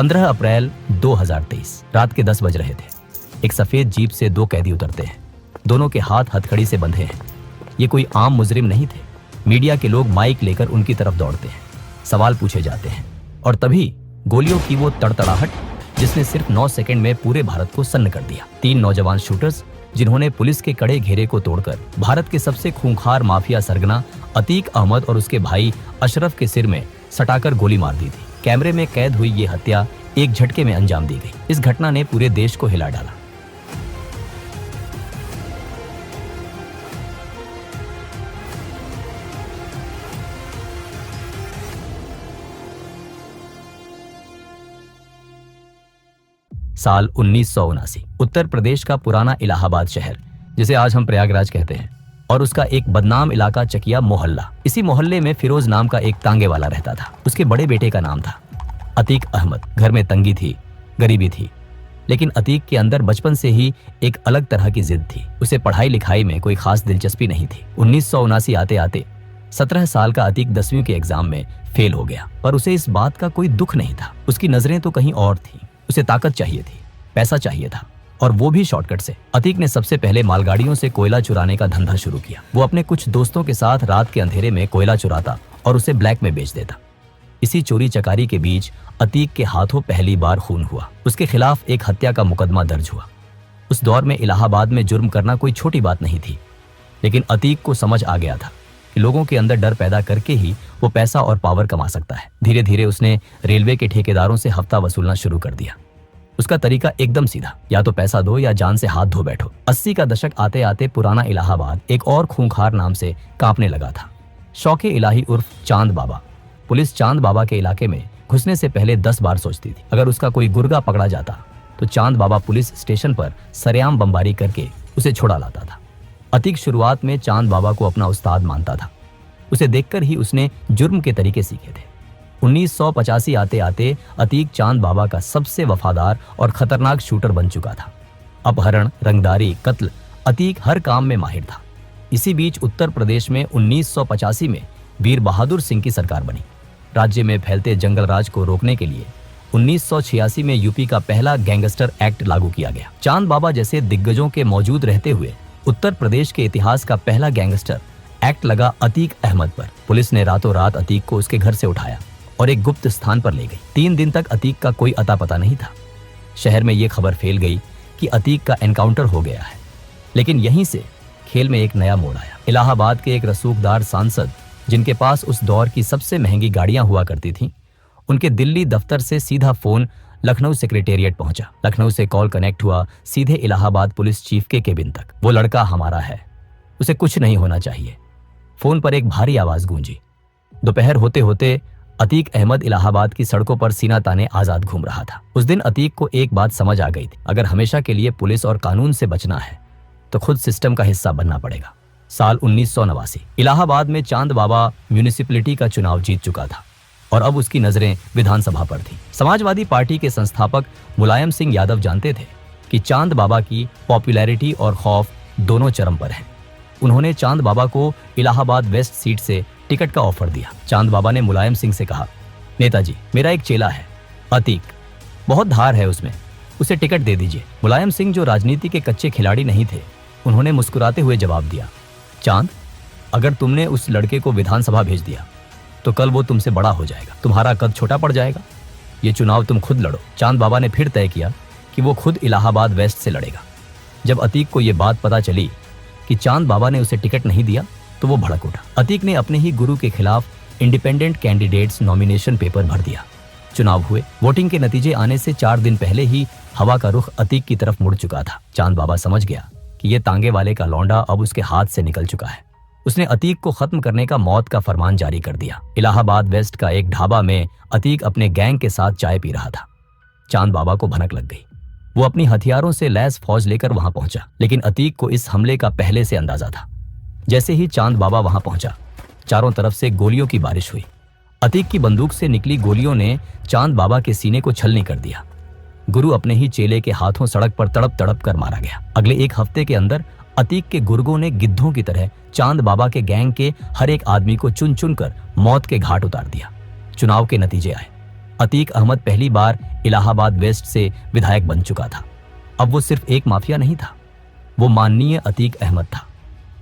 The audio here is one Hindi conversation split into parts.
15 अप्रैल 2023 रात के 10 बज रहे थे। एक सफेद जीप से दो कैदी उतरते हैं। दोनों के हाथ हथकड़ी से बंधे हैं। ये कोई आम मुजरिम नहीं थे। मीडिया के लोग माइक लेकर उनकी तरफ दौड़ते हैं, सवाल पूछे जाते हैं और तभी गोलियों की वो तड़तड़ाहट जिसने सिर्फ 9 सेकंड में पूरे भारत को सन्न कर दिया। 3 नौजवान शूटर्स जिन्होंने पुलिस के कड़े घेरे को तोड़कर भारत के सबसे खूंखार माफिया सरगना अतीक अहमद और उसके भाई अशरफ के सिर में सटाकर गोली मार दी थी। कैमरे में कैद हुई ये हत्या एक झटके में अंजाम दी गई। इस घटना ने पूरे देश को हिला डाला। साल 1979 उत्तर प्रदेश का पुराना इलाहाबाद शहर, जिसे आज हम प्रयागराज कहते हैं, और उसका एक बदनाम इलाका चकिया मोहल्ला। इसी मोहल्ले में फिरोज नाम का एक तांगे वाला रहता था। उसके बड़े बेटे का नाम था अतीक अहमद। घर में तंगी थी, गरीबी थी, लेकिन अतीक के अंदर बचपन से ही एक अलग तरह की जिद थी। उसे पढ़ाई लिखाई में कोई खास दिलचस्पी नहीं थी। 1979 आते आते 17 साल का अतीक 10वीं के एग्जाम में फेल हो गया, पर उसे इस बात का कोई दुख नहीं था। उसकी नजरें तो कहीं और थी। उसे ताकत चाहिए थी, पैसा चाहिए था, और वो भी शॉर्टकट से। अतीक ने सबसे पहले मालगाड़ियों से कोयला चुराने का धंधा शुरू किया। वो अपने कुछ दोस्तों के साथ रात के अंधेरे में कोयला चुराता और उसे ब्लैक में बेच देता। इसी चोरी चकारी के बीच अतीक के हाथों पहली बार खून हुआ। उसके खिलाफ एक हत्या का मुकदमा दर्ज हुआ। उस दौर में इलाहाबाद में जुर्म करना कोई छोटी बात नहीं थी, लेकिन अतीक को समझ आ गया था कि लोगों के अंदर डर पैदा करके ही वो पैसा और पावर कमा सकता है। धीरे धीरे उसने रेलवे के ठेकेदारों से हफ्ता वसूलना शुरू कर दिया। उसका तरीका एकदम सीधा, या तो पैसा दो या जान से हाथ धो बैठो। 80 का दशक आते आते पुराना इलाहाबाद एक और खूंखार नाम से कांपने लगा था। शौके इलाही उर्फ चांद बाबा। पुलिस चांद बाबा के इलाके में घुसने से पहले 10 बार सोचती थी। अगर उसका कोई गुर्गा पकड़ा जाता तो चांद बाबा पुलिस स्टेशन पर सरेआम बमबारी करके उसे छुड़ा लाता था। अतीक शुरुआत में चांद बाबा को अपना उस्ताद मानता था। उसे देखकर ही उसने जुर्म के तरीके सीखे थे। 1985 आते आते अतीक चांद बाबा का सबसे वफादार और खतरनाक शूटर बन चुका था। अपहरण, रंगदारी, कत्ल, अतीक हर काम में माहिर था। इसी बीच उत्तर प्रदेश में 1985 में वीर बहादुर सिंह की सरकार बनी। राज्य में फैलते जंगल राज को रोकने के लिए 1986 में यूपी का पहला गैंगस्टर एक्ट लागू किया गया। चांद बाबा जैसे दिग्गजों के मौजूद रहते हुए उत्तर प्रदेश के इतिहास का पहला गैंगस्टर एक्ट लगा अतीक अहमद पर। पुलिस ने रातों रात अतीक को उसके घर से उठाया और एक गुप्त स्थान पर ले गई। 3 दिन तक अतीक का कोई अता पता नहीं था। शहर में ये खबर फैल गई कि अतीक का एनकाउंटर हो गया है। लेकिन यहीं से खेल में एक नया मोड़ आया। इलाहाबाद के एक रसूखदार सांसद, जिनके पास उस दौर की सबसे महंगी गाड़ियां हुआ करती थीं, उनके दिल्ली दफ्तर से सीधा फोन लखनऊ सेक्रेटेरिएट पहुंचा। लखनऊ से कॉल कनेक्ट हुआ सीधे इलाहाबाद पुलिस चीफ के केबिन तक। वो लड़का हमारा है, उसे कुछ नहीं होना चाहिए। फोन पर एक भारी आवाज गूंजी। दोपहर होते होते अतीक अहमद इलाहाबाद की सड़कों पर सीना ताने आजाद घूम रहा था। उस दिन अतीक को एक बात समझ आ गई थी, अगर हमेशा के लिए पुलिस और कानून से बचना है तो खुद सिस्टम का हिस्सा बनना पड़ेगा। साल 1989 इलाहाबाद में चांद बाबा म्यूनिसिपैलिटी का चुनाव जीत चुका था और अब उसकी नजरें विधानसभा पर थी। समाजवादी पार्टी के संस्थापक मुलायम सिंह यादव जानते थे कि चांद बाबा की पॉपुलैरिटी और खौफ दोनों चरम पर हैं। उन्होंने चांद बाबा को इलाहाबाद वेस्ट सीट से टिकट का ऑफर दिया। चांद बाबा ने मुलायम सिंह से कहा, नेताजी, मेरा एक चेला है अतीक, बहुत धार है उसमें, उसे टिकट दे दीजिए। मुलायम सिंह, जो राजनीति के कच्चे खिलाड़ी नहीं थे, उन्होंने मुस्कुराते हुए जवाब दिया, चांद, अगर तुमने उस लड़के को विधानसभा भेज दिया तो कल वो तुमसे बड़ा हो जाएगा, तुम्हारा कद छोटा पड़ जाएगा। ये चुनाव तुम खुद लड़ो। चांद बाबा ने फिर तय किया कि वो खुद इलाहाबाद वेस्ट से लड़ेगा। जब अतीक को ये बात पता चली कि चांद बाबा ने उसे टिकट नहीं दिया तो वो भड़क उठा। अतीक ने अपने ही गुरु के खिलाफ इंडिपेंडेंट कैंडिडेट्स नॉमिनेशन पेपर भर दिया। चुनाव हुए। वोटिंग के नतीजे आने से 4 दिन पहले ही हवा का रुख अतीक की तरफ मुड़ चुका था। चांद बाबा समझ गया कि ये तांगे वाले का लौंडा अब उसके हाथ से निकल चुका है। उसने अतीक को खत्म करने का मौत का फरमान जारी कर दिया। इलाहाबाद वेस्ट का एक ढाबा में अतीक अपने गैंग के साथ चाय पी रहा था। चांद बाबा को भनक लग गई। वो अपनी हथियारों से लैस फौज लेकर वहां पहुंचा, लेकिन अतीक को इस हमले का पहले से अंदाजा था। जैसे ही चांद बाबा वहां पहुंचा, चारों तरफ से गोलियों की बारिश हुई। अतीक की बंदूक से निकली गोलियों ने चांद बाबा के सीने को छलनी कर दिया। गुरु अपने ही चेले के हाथों सड़क पर तड़प तड़प कर मारा गया। अगले 1 हफ्ते के अंदर अतीक के गुर्गों ने गिद्धों की तरह चांद बाबा के गैंग के हर एक आदमी को चुन चुन कर मौत के घाट उतार दिया। चुनाव के नतीजे आए। अतीक अहमद पहली बार इलाहाबाद वेस्ट से विधायक बन चुका था। अब वो सिर्फ एक माफिया नहीं था, वो माननीय अतीक अहमद था।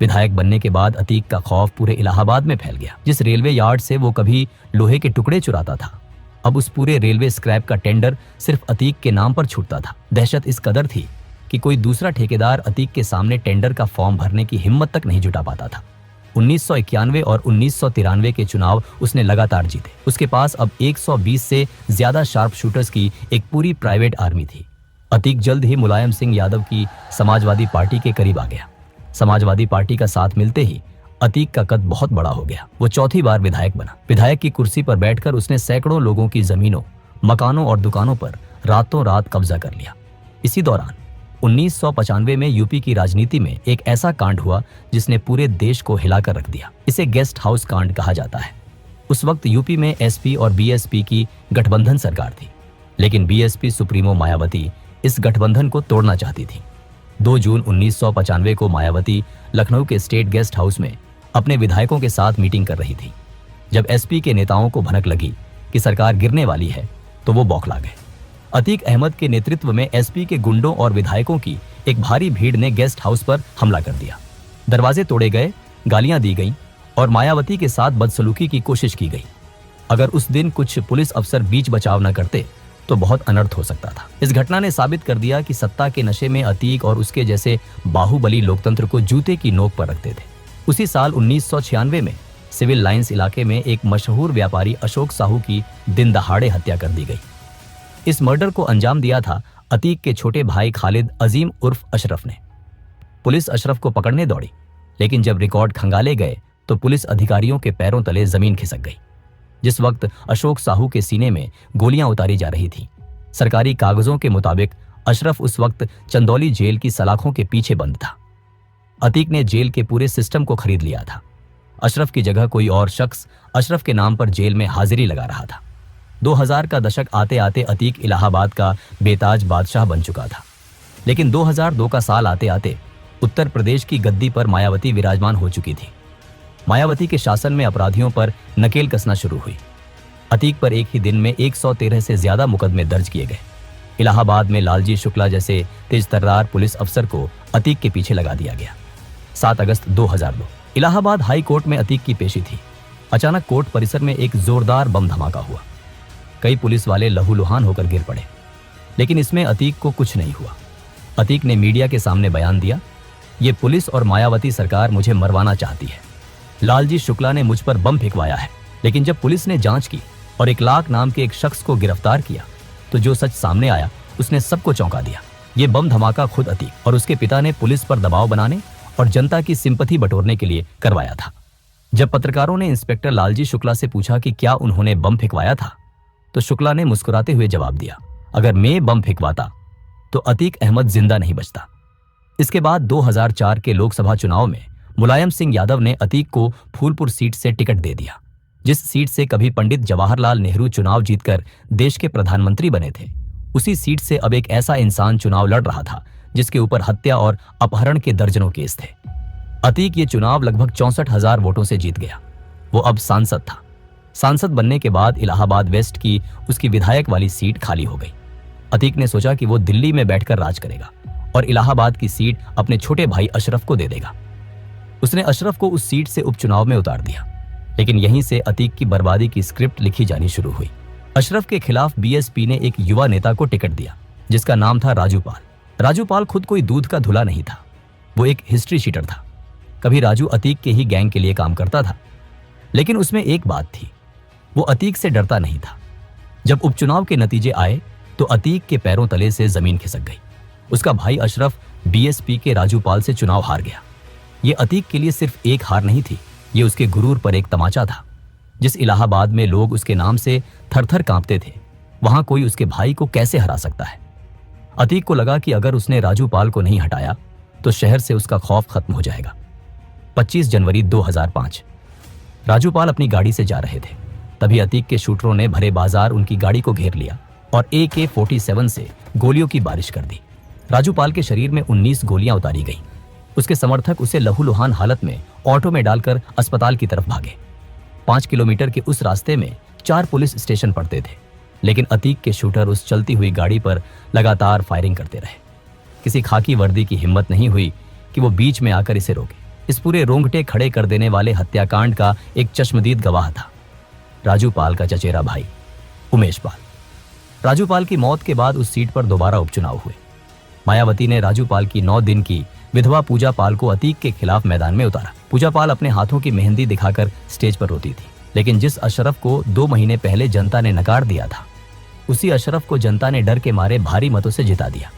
विधायक बनने के बाद अतीक का खौफ पूरे इलाहाबाद में फैल गया। जिस रेलवे यार्ड से वो कभी लोहे के टुकड़े चुराता था, अब उस पूरे रेलवे स्क्रैप का टेंडर सिर्फ अतीक के नाम पर छूटता था। दहशत इस कदर थी कि कोई दूसरा ठेकेदार अतीक के सामने टेंडर का फॉर्म भरने की हिम्मत तक नहीं जुटा पाता था। 1991 और 1993 के चुनाव उसने लगातार जीते। उसके पास अब 120 से ज्यादा शार्प शूटर्स की एक पूरी प्राइवेट आर्मी थी। अतीक जल्द ही मुलायम सिंह यादव की समाजवादी पार्टी के करीब आ गया। समाजवादी पार्टी का साथ मिलते ही अतीक का कद बहुत बड़ा हो गया। वो चौथी बार विधायक बना। विधायक की कुर्सी पर बैठकर उसने सैकड़ों लोगों की जमीनों, मकानों और दुकानों पर रातों रात कब्जा कर लिया। इसी दौरान 1995 में यूपी की राजनीति में एक ऐसा कांड हुआ जिसने पूरे देश को हिलाकर रख दिया। इसे गेस्ट हाउस कांड कहा जाता है। उस वक्त यूपी में एसपी और बीएसपी की गठबंधन सरकार थी, लेकिन बीएसपी सुप्रीमो मायावती इस गठबंधन को तोड़ना चाहती थी। 2 जून 1995 को मायावती लखनऊ के स्टेट गेस्ट हाउस में अपने विधायकों के साथ मीटिंग कर रही थी। जब एसपी के नेताओं को भनक लगी कि सरकार गिरने वाली है तो वो बौखला गए। अतीक अहमद के नेतृत्व में एसपी के गुंडों और विधायकों की एक भारी भीड़ ने गेस्ट हाउस पर हमला कर दिया। दरवाजे तोड़े गए, गालियां दी गईं और मायावती के साथ बदसलूकी की कोशिश की गई। अगर उस दिन कुछ पुलिस अफसर बीच बचाव न करते तो बहुत अनर्थ हो सकता था। इस घटना ने साबित कर दिया कि सत्ता के नशे में अतीक और उसके जैसे बाहुबली लोकतंत्र को जूते की नोक पर रखते थे। उसी साल 1996 में सिविल लाइंस इलाके में एक मशहूर व्यापारी अशोक साहू की दिन दहाड़े हत्या कर दी गई। इस मर्डर को अंजाम दिया था अतीक के छोटे भाई खालिद अजीम उर्फ अशरफ ने। पुलिस अशरफ को पकड़ने दौड़ी, लेकिन जब रिकॉर्ड खंगाले गए तो पुलिस अधिकारियों के पैरों तले जमीन खिसक गई। जिस वक्त अशोक साहू के सीने में गोलियां उतारी जा रही थी, सरकारी कागजों के मुताबिक अशरफ उस वक्त चंदौली जेल की सलाखों के पीछे बंद था। अतीक ने जेल के पूरे सिस्टम को खरीद लिया था। अशरफ की जगह कोई और शख्स अशरफ के नाम पर जेल में हाजिरी लगा रहा था। 2000 का दशक आते आते अतीक इलाहाबाद का बेताज बादशाह बन चुका था। लेकिन 2002 का साल आते आते उत्तर प्रदेश की गद्दी पर मायावती विराजमान हो चुकी थी। मायावती के शासन में अपराधियों पर नकेल कसना शुरू हुई। अतीक पर एक ही दिन में 113 से ज्यादा मुकदमे दर्ज किए गए। इलाहाबाद में लालजी शुक्ला जैसे तेजतर्रार पुलिस अफसर को अतीक के पीछे लगा दिया गया। 7 अगस्त 2002 इलाहाबाद हाई कोर्ट में अतीक की पेशी थी। अचानक कोर्ट परिसर में एक जोरदार बम धमाका हुआ। कई पुलिस वाले लहूलुहान होकर गिर पड़े, लेकिन इसमें अतीक को कुछ नहीं हुआ। अतीक ने मीडिया के सामने बयान दिया, ये पुलिस और मायावती सरकार मुझे मरवाना चाहती है। लालजी शुक्ला ने मुझ पर बम फेंकवाया है। लेकिन जब पुलिस ने जांच की और 1 लाख नाम के एक शख्स को गिरफ्तार किया तो जो सच सामने आया उसने सबको चौंका दिया। ये बम धमाका खुद अतीक और उसके पिता ने पुलिस पर दबाव बनाने और जनता की सिंपैथी बटोरने के लिए करवाया था। जब पत्रकारों ने इंस्पेक्टर लालजी शुक्ला से पूछा कि क्या उन्होंने बम फेंकवाया था, तो शुक्ला ने मुस्कुराते हुए जवाब दिया, अगर मैं बम फेंकवाता तो अतीक अहमद जिंदा नहीं बचता। इसके बाद 2004 के लोकसभा चुनाव में मुलायम सिंह यादव ने अतीक को फूलपुर सीट से टिकट दे दिया। जिस सीट से कभी पंडित जवाहरलाल नेहरू चुनाव जीतकर देश के प्रधानमंत्री बने थे, उसी सीट से अब एक ऐसा इंसान चुनाव लड़ रहा था जिसके ऊपर हत्या और अपहरण के दर्जनों केस थे। अतीक ये चुनाव लगभग 64,000 वोटों से जीत गया। वो अब सांसद था। सांसद बनने के बाद इलाहाबाद वेस्ट की उसकी विधायक वाली सीट खाली हो गई। अतीक ने सोचा कि वो दिल्ली में बैठकर राज करेगा और इलाहाबाद की सीट अपने छोटे भाई अशरफ को दे देगा। उसने अशरफ को उस सीट से उपचुनाव में उतार दिया, लेकिन यहीं से अतीक की बर्बादी की स्क्रिप्ट लिखी जानी शुरू हुई। अशरफ के खिलाफ बीएसपी ने एक युवा नेता को टिकट दिया जिसका नाम था राजू पाल। राजू पाल खुद कोई दूध का धुला नहीं था, वो एक हिस्ट्री शीटर था। कभी राजू अतीक के ही गैंग के लिए काम करता था, लेकिन उसमें एक बात थी, वो अतीक से डरता नहीं था। जब उपचुनाव के नतीजे आए तो अतीक के पैरों तले से जमीन खिसक गई। उसका भाई अशरफ बीएसपी के राजू पाल से चुनाव हार गया। ये अतीक के लिए सिर्फ एक हार नहीं थी, ये उसके गुरूर पर एक तमाचा था। जिस इलाहाबाद में लोग उसके नाम से थर-थर कांपते थे, वहां कोई उसके भाई को कैसे हरा सकता है। अतीक को लगा कि अगर उसने राजू पाल को नहीं हटाया तो शहर से उसका खौफ खत्म हो जाएगा। 25 जनवरी 2005 राजू पाल अपनी गाड़ी से जा रहे थे, तभी अतीक के शूटरों ने भरे बाजार उनकी गाड़ी को घेर लिया और AK-47 से गोलियों की बारिश कर दी। राजू पाल के शरीर में 19 गोलियां उतारी गईं। उसके समर्थक उसे लहूलुहान हालत में ऑटो में डालकर अस्पताल की तरफ भागे। 5 किलोमीटर के उस रास्ते में 4 पुलिस स्टेशन पड़ते थे। लेकिन अतीक के शूटर उस चलती हुई गाड़ी पर लगातार फायरिंग करते रहे। किसी खाकी वर्दी की हिम्मत नहीं हुई कि वो बीच में आकर इसे रोके। इस पूरे रोंगटे खड़े कर देने वाले हत्याकांड का एक चश्मदीद गवाह था राजू पाल का चचेरा भाई उमेश पाल। राजू पाल की मौत के बाद उस सीट पर दोबारा उपचुनाव हुए। मायावती ने राजू पाल की 9 दिन की विधवा पूजा पाल को अतीक के खिलाफ मैदान में उतारा। पूजा पाल अपने हाथों की मेहंदी दिखाकर स्टेज पर रोती थी, लेकिन जिस अशरफ को 2 महीने पहले जनता ने नकार दिया था, उसी अशरफ को जनता ने डर के मारे भारी मतों से जिता दिया।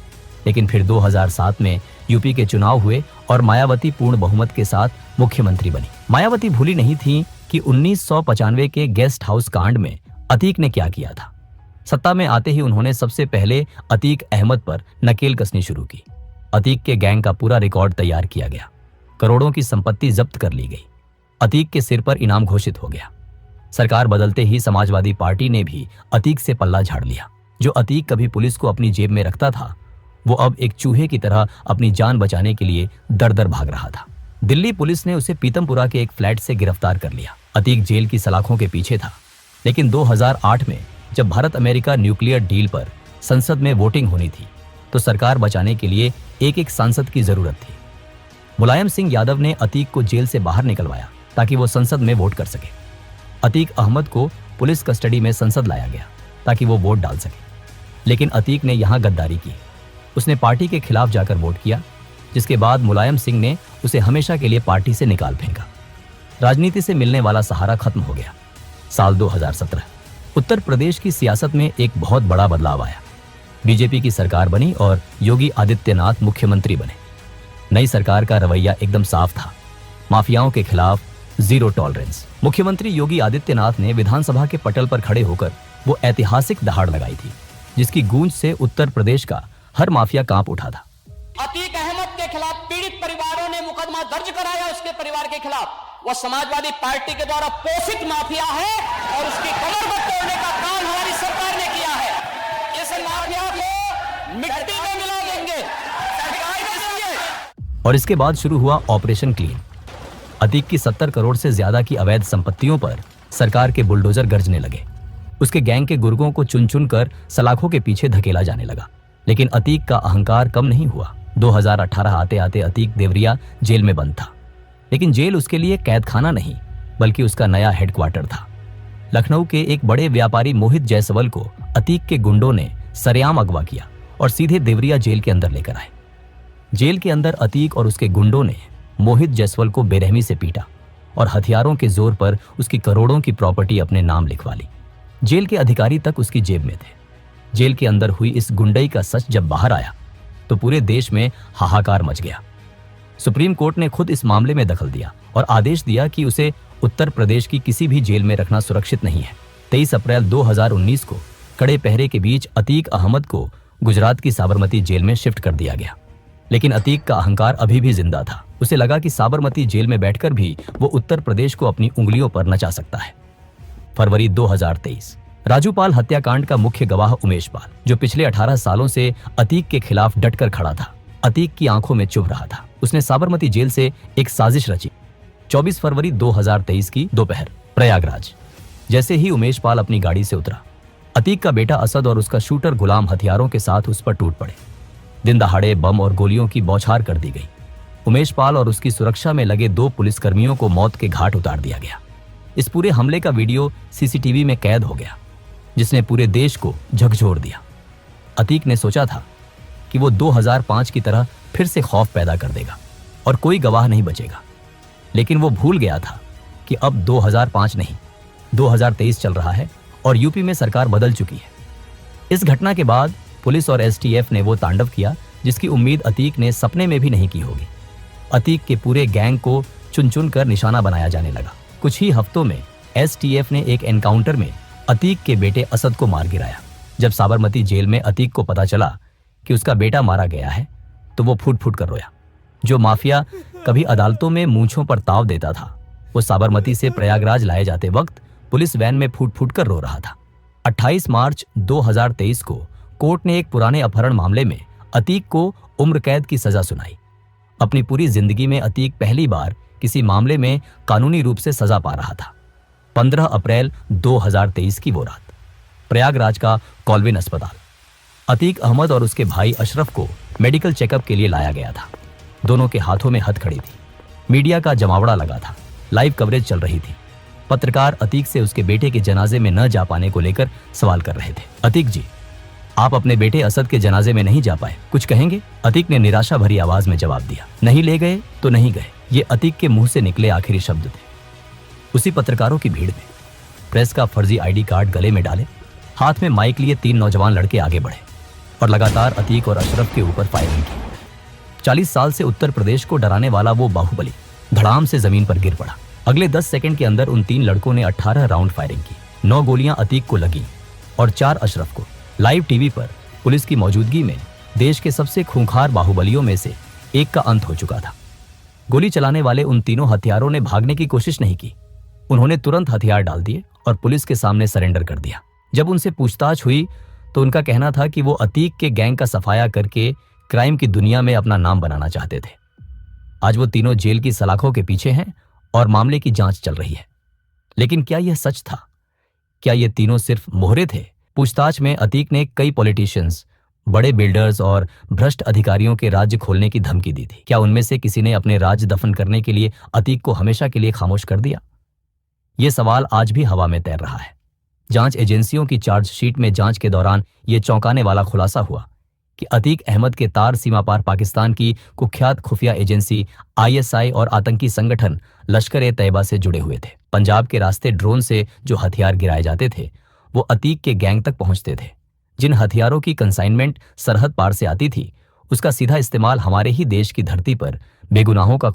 लेकिन फिर 2007 में यूपी के चुनाव हुए और मायावती पूर्ण बहुमत के साथ मुख्यमंत्री बनी। मायावती भूली नहीं थी कि 1995 के गेस्ट हाउस कांड में अतीक ने क्या किया था। सत्ता में आते ही उन्होंने सबसे पहले अतीक अहमद पर नकेल कसनी शुरू की। अतीक के गैंग का पूरा रिकॉर्ड तैयार किया गया। करोड़ों की संपत्ति जब्त कर ली गई। अतीक के सिर पर इनाम घोषित हो गया। सरकार बदलते ही समाजवादी पार्टी ने भी अतीक से पल्ला झाड़ लिया। जो अतीक कभी पुलिस को अपनी जेब में रखता था, वो अब एक चूहे की तरह अपनी जान बचाने के लिए दर दर भाग रहा था। दिल्ली पुलिस ने उसे पीतमपुरा के एक फ्लैट से गिरफ्तार कर लिया। अतीक जेल की सलाखों के पीछे था, लेकिन 2008 में जब भारत अमेरिका न्यूक्लियर डील पर संसद में वोटिंग होनी थी, तो सरकार बचाने के लिए एक एक सांसद की जरूरत थी। मुलायम सिंह यादव ने अतीक को जेल से बाहर निकलवाया ताकि वो संसद में वोट कर सके। अतीक अहमद को पुलिस कस्टडी में संसद लाया गया ताकि वो वोट डाल सके। लेकिन अतीक ने यहां गद्दारी की। उसने पार्टी के खिलाफ जाकर वोट किया, जिसके बाद मुलायम सिंह ने उसे हमेशा के लिए पार्टी से निकाल फेंका। राजनीति से मिलने वाला सहारा खत्म हो गया। साल 2017 उत्तर प्रदेश की सियासत में एक बहुत बड़ा बदलाव आया। बीजेपी की सरकार बनी और योगी आदित्यनाथ मुख्यमंत्री बने। नई सरकार का रवैया एकदम साफ था। माफियाओं के खिलाफ जीरो टॉलरेंस। मुख्यमंत्री योगी आदित्यनाथ ने विधानसभा के पटल पर खड़े होकर वो ऐतिहासिक दहाड़ लगाई थी, जिसकी गूंज से उत्तर प्रदेश का हर माफिया कांप उठा था। अतीक अहमद के खिलाफ पीड़ित परिवारों ने मुकदमा दर्ज कराया। उसके परिवार के खिलाफ वह समाजवादी पार्टी के द्वारा पोषित माफिया है और उसकी कमर को तोड़ने का काम हमारी सरकार ने किया है। इस माफिया को मिट्टी में मिला देंगे। और इसके बाद शुरू हुआ ऑपरेशन क्लीन। अतीक की 70 करोड़ से ज्यादा की अवैध संपत्तियों पर सरकार के बुलडोजर गरजने लगे। उसके गैंग के गुर्गों को चुन चुन कर सलाखों के पीछे धकेला जाने लगा। लेकिन अतीक का अहंकार कम नहीं हुआ। 2018 आते आते अतीक देवरिया जेल में बंद था, लेकिन जेल उसके लिए कैद खाना नहीं, बल्कि उसका नया हेडक्वार्टर था। लखनऊ के एक बड़े व्यापारी मोहित जायसवाल को अतीक के गुंडों ने सरेआम अगवा किया और सीधे देवरिया जेल के अंदर लेकर आए। जेल के अंदर अतीक और उसके गुंडों ने मोहित जायसवाल को बेरहमी से पीटा और हथियारों के जोर पर उसकी करोड़ों की प्रॉपर्टी अपने नाम लिखवा ली। जेल के अधिकारी तक उसकी जेब में थे। जेल के अंदर हुई इस गुंडई का सच जब बाहर आया तो पूरे देश में हाहाकार मच गया। सुप्रीम कोर्ट ने खुद इस मामले में दखल दिया और आदेश दिया कि उसे उत्तर प्रदेश की किसी भी जेल में रखना सुरक्षित नहीं है। 23 अप्रैल 2019 को कड़े पहरे के बीच अतीक अहमद को गुजरात की साबरमती जेल में शिफ्ट कर दिया गया। लेकिन अतीक का अहंकार अभी भी जिंदा था। उसे लगा कि साबरमती जेल में बैठकर भी वो उत्तर प्रदेश को अपनी उंगलियों पर नचा सकता है। फरवरी 2023 राजू पाल हत्याकांड का मुख्य गवाह उमेश पाल, जो पिछले 18 सालों से अतीक के खिलाफ डटकर खड़ा था, अतीक की आंखों में चुभ रहा था। उसने साबरमती जेल से एक साजिश रची। 24 फरवरी 2023 की दोपहर प्रयागराज। जैसे ही उमेश पाल अपनी गाड़ी से उतरा, अतीक का बेटा असद और उसका शूटर गुलाम हथियारों के साथ उस पर टूट पड़े। दिन दहाड़े बम और गोलियों की बौछार कर दी गई। उमेश पाल और उसकी सुरक्षा में लगे 2 पुलिसकर्मियों को मौत के घाट उतार दिया गया। इस पूरे हमले का वीडियो सीसीटीवी में कैद हो गया, जिसने पूरे देश को झकझोर दिया। अतीक ने सोचा था कि वो 2005 की तरह फिर से खौफ पैदा कर देगा और कोई गवाह नहीं बचेगा, लेकिन वो भूल गया था कि अब 2005 नहीं, 2023 चल रहा है और यूपी में सरकार बदल चुकी है। इस घटना के बाद पुलिस और एसटीएफ ने वो तांडव किया जिसकी उम्मीद अतीक ने सपने में भी नहीं की होगी। अतीक के पूरे गैंग को चुन चुन कर निशाना बनाया जाने लगा। कुछ ही हफ्तों में एसटीएफ ने एक एनकाउंटर में अतीक के बेटे असद को मार गिराया। जब साबरमती जेल में अतीक को पता चला कि उसका बेटा मारा गया है, तो वो फूट फूट कर रोया। जो माफिया कभी अदालतों में मूंछों पर ताव देता था, वो साबरमती से प्रयागराज लाए जाते वक्त पुलिस वैन में फूट फूट कर रो रहा था। 28 मार्च 2023 को कोर्ट ने एक पुराने अपहरण मामले में अतीक को उम्र कैद की सजा सुनाई। अपनी पूरी जिंदगी में अतीक पहली बार किसी मामले में कानूनी रूप से सजा पा रहा था। 15 अप्रैल 2023 की वो रात। प्रयागराज का कॉल्विन अस्पताल। अतीक अहमद और उसके भाई अशरफ को मेडिकल चेकअप के लिए लाया गया था। दोनों के हाथों में हथकड़ी थी। मीडिया का जमावड़ा लगा था। लाइव कवरेज चल रही थी। पत्रकार अतीक से उसके बेटे के जनाजे में न जा पाने को लेकर सवाल कर रहे थे। अतीक जी, आप अपने बेटे असद के जनाजे में नहीं जा पाए, कुछ कहेंगे? अतीक ने निराशा भरी आवाज में जवाब दिया, नहीं ले गए तो नहीं गए। ये अतीक के मुंह से निकले आखिरी शब्द थे। उसी पत्रकारों की भीड़ में प्रेस का फर्जी आईडी कार्ड गले में डाले, हाथ में माइक लिए 3 नौजवान लड़के आगे बढ़े और लगातार अतीक और अशरफ के ऊपर फायरिंग की। 40 साल से उत्तर प्रदेश को डराने वाला वो बाहुबली धड़ाम से जमीन पर गिर पड़ा। अगले 10 सेकंड के अंदर उन 3 लड़कों ने 18 राउंड फायरिंग की। 9 गोलियां अतीक को लगी और 4 अशरफ को। लाइव टीवी पर पुलिस की मौजूदगी में देश के सबसे खूंखार बाहुबलियों में से एक का अंत हो चुका था। गोली चलाने वाले उन तीनों हथियारों ने भागने की कोशिश नहीं की। उन्होंने तुरंत हथियार डाल दिए और पुलिस के सामने सरेंडर कर दिया। जब उनसे पूछताछ हुई तो उनका कहना था कि वो अतीक के गैंग का सफाया करके क्राइम की दुनिया में अपना नाम बनाना चाहते थे। आज वो तीनों जेल की सलाखों के पीछे हैं और मामले की जांच चल रही है। लेकिन क्या यह सच था? क्या ये तीनों सिर्फ मोहरे थे? पूछताछ में अतीक ने कई पॉलिटिशियंस, बड़े बिल्डर्स और भ्रष्ट अधिकारियों के राज्य खोलने की धमकी दी थी। क्या उनमें से किसी ने अपने राज्य दफन करने के लिए अतीक को हमेशा के लिए खामोश कर दिया? ये सवाल आज भी हवा में तैर रहा है। जांच एजेंसियों की चार्जशीट में जांच के दौरान यह चौंकाने वाला खुलासा हुआ कि अतीक अहमद के तार सीमा पार पाकिस्तान की कुख्यात खुफिया एजेंसी ISI और आतंकी संगठन लश्कर-ए-तैयबा से जुड़े हुए थे। पंजाब के रास्ते ड्रोन से जो हथियार गिराए जाते थे वो अतीक के गैंग तक पहुंचते थे। जिन हथियारों की कंसाइनमेंट सरहद पार से आती थी उसका सीधा इस्तेमाल हमारे ही देश की धरती पर बेगुनाहों का